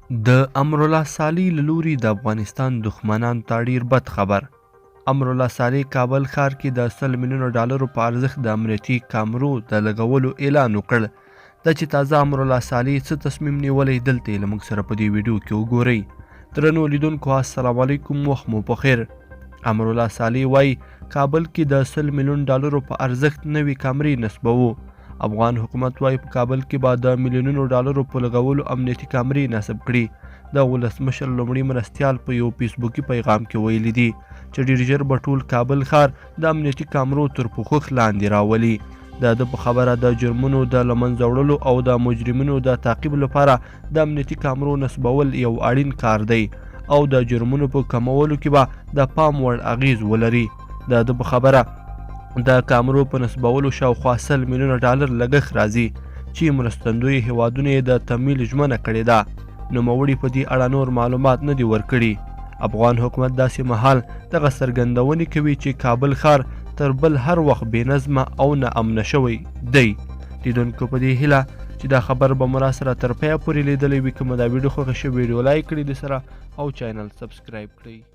د امرالله صالح له لوري د افغانستان دښمنانو ته ډیر بد خبر. امرالله صالح کابل ښار کې د 100 میلیونو ډالرو په ارزښت د امنیتی کمرو د لګولو اعلان وکړ. دا چې تازه امرالله صالح څه تصمیم نیولی دلته یې له موږ سره په دې ویډیو کې وګورئ. درنو لیدونکو السلام علیکم، وخت مو پخیر. امرالله صالح وایي کابل کې د 100 میلیون ډالرو په ارزښت نوي کمري نصبوو. افغان حکومت وایي په کابل کې به د میلیونونو ډالرو په لګولو امنیتي کمرې نصب کړي. د ولسمشر لومړي مرستیال په یو فیسبوکي پیغام کې ویلي دي چې ډېر ژر به ټول کابل ښار د امنیتي کمرو تر پوښښ لاندې راولي. د ده په خبره د جرمونو د له منځه وړلو او د مجرمینو د تعقیب لپاره د امنیتي کمرو نصبول یو اړین کار دی او د جرمونو په کمولو کې به د پام وړ اغیز ولري. د ده په خبره د کامرو په نصبولو شاوخوا 100 میلیونه ډالر لګښت راځي چې مرستندوی هیوادونه یې د تمویل ژمنه کړې ده. نوموړي په دې اړه نور معلومات نه دي ورکړي. افغان حکومت داسې مهال دغه څرګندونې کوي چې کابل ښار تر بل هر وخت بې نظمه او ناامنه شوی دی. لیدونکو په دې هیله چې دا خبر به مو راسره تر پایه پورې لیدلی وي. که مو دا ویډیو خوښه شوې ویډیو لایک کړئ د سره او چینل سبسکرایب کړئ.